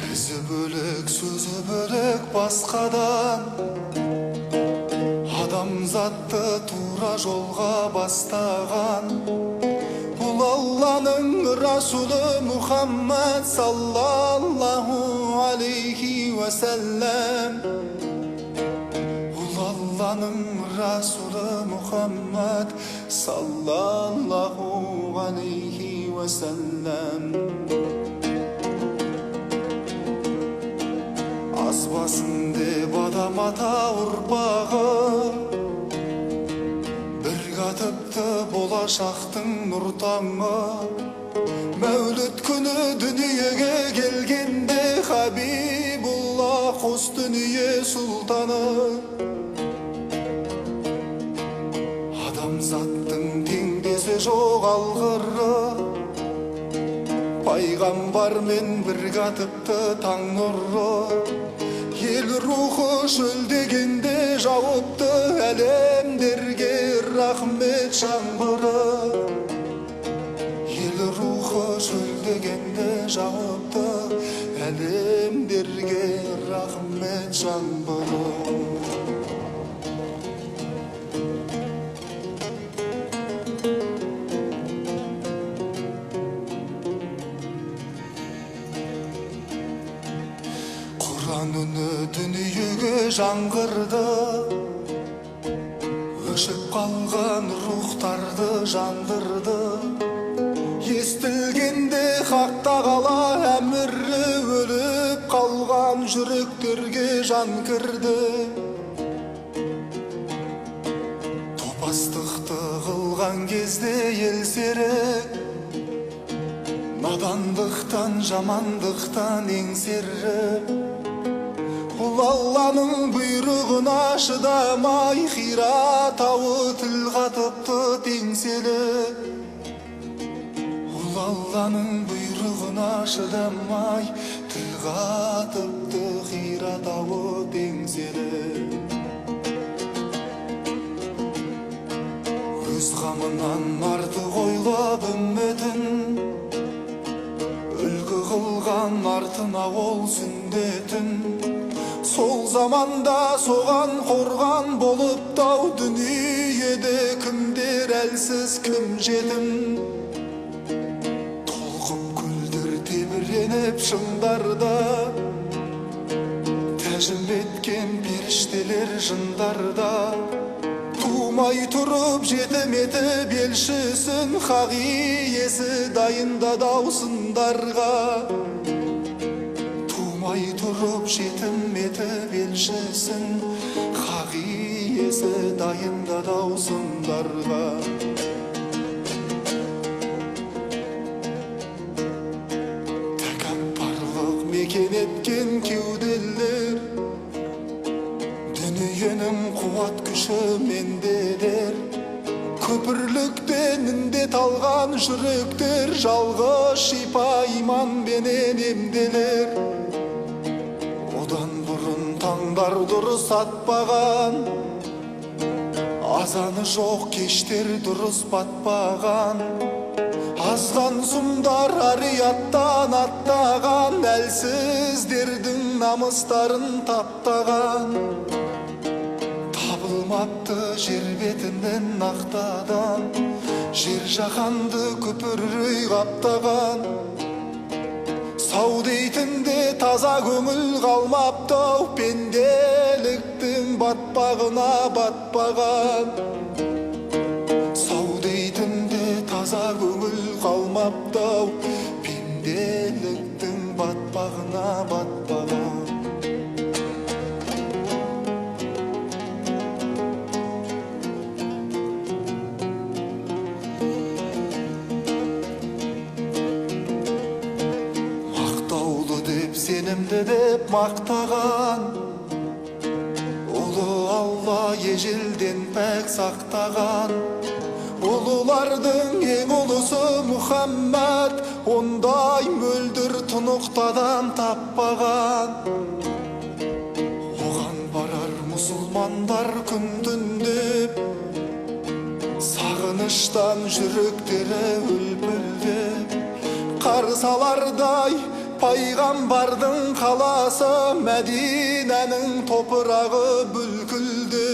Ізі бөлек, сөзі бөлек басқадан, адамзатты тура жолға бастаған. Бұл Алланың Расулы Мұхаммад саллаллаху алейхи уәсәләм. Бұл Алланың Расулы Мұхаммад саллаллаху алейхи уәсәләм. Азбасын деп адам ата ұрпағы, бір қатыпты болашақтың нұртаңы. Мәуліт күні дүниеге келгенде Хабибулла қос дүние сұлтаны. Адамзаттың теңдесі жоқ алғыры, пайғамбармен бір қатыпты таң нұры. Ел рухы шөлдегенде жауыпты әлемдерге рахмет жаңбыры. Ел рухы шөлдегенде жауыпты әлемдерге рахмет жаңбыры. Құран үні дүниеге жаңғырды, өшіп қалған рухтарды жандырды. Естілгенде Хақ Тағала әмірі, өліп қалған жүректерге жан кірді. Топастықты қылған кезде ел серік, надандықтан жамандықтан еңсеріп, Бұл Алланың бұйрығына шыдамай, Хира тауы тіл қатыпты теңселі. Бұл Алланың бұйрығына шыдамай, тіл қатыпты Хира тауы теңселі. Өз қамынан артық ойлап үмметін, үлгі қылған артына ол сүндетін. Сол заманда соған қорған болып тау, дүниеде кімдер әлсіз, кім жетім. Толқып көлдер тебіреніп шыңдарда, тәжім еткен періштелер жындарда. Тумай тұрып жетім етіп елшісін, хақ иесі дайындады аусындарға. Тумай тұрып жетім етіп елшісін, хақ иесі дайындады аусындарға. Тәкаппарлық мекен еткен кеуделер, дүниенің қуат күші мендедер. Көпірліктен індет алған жүректер, жалғыз шипа иманбенен емделер. Одан бұрын таңдар дұрыс атпаған, азаны жоқ кештер дұрыс батпаған. Азған сұмдар арияттан аттаған, әлсіздердің намыстарын таптаған. Табылмапты жер бетінен ақтадан, жер жаһанды күпіррей қаптаған. Сау дейтінде таза көңіл қалмапты-ау, пенделіктің батпағына батпаған. Сау дейтінде таза көңіл қалмапты-ау, пенделіктің батпағына батпаған. Сенімді деп мақтаған, ұлы Алла ежелден пәк сақтаған. Ұлы Улулардын эң улусу Мухаммад, ондай мөлдүр тунуктадан таппаган. Оган барар мусулмандар күн-түндүп, сагыныштан жүрөктөрү үлпүлдөп. Карсалардай пайгамбардын каласы, Мединенин топурагы бүлкүлдү.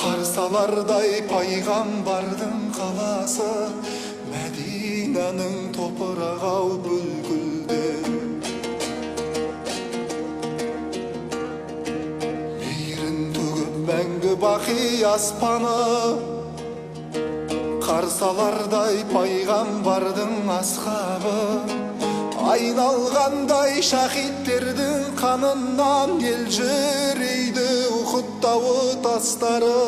Карсалардай пайгамбардын каласы, Мединенин топурагы бүлкүлдү. Мейрин төгүп мәңгі бақи аспаны, Карсалардай пайгамбардын асхабы. Айналгандай шахиттердин канынан, ел жүрөйдү Ухуд тауы тастары.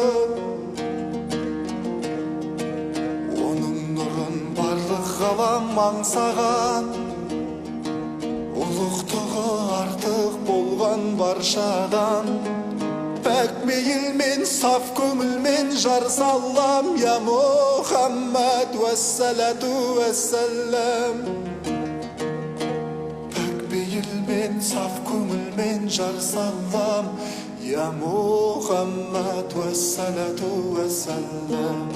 Онун нурун барлык галам аңсаган, улуктугу артык болгон баршадан. Пәк мейілмен, саф көңілмен жар саллам, Я Мухаммад вассалату вассалам. Пәк мейілмен, саф көңілмен жар саллам, Я Мухаммад вассалату вассалам.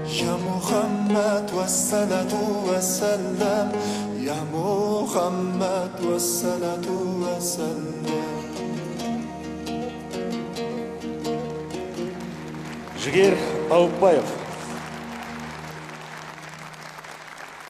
Я Мухаммад вассалату вассалам, Я Мухаммад вассалату вассалам. Жігер Аупбаев.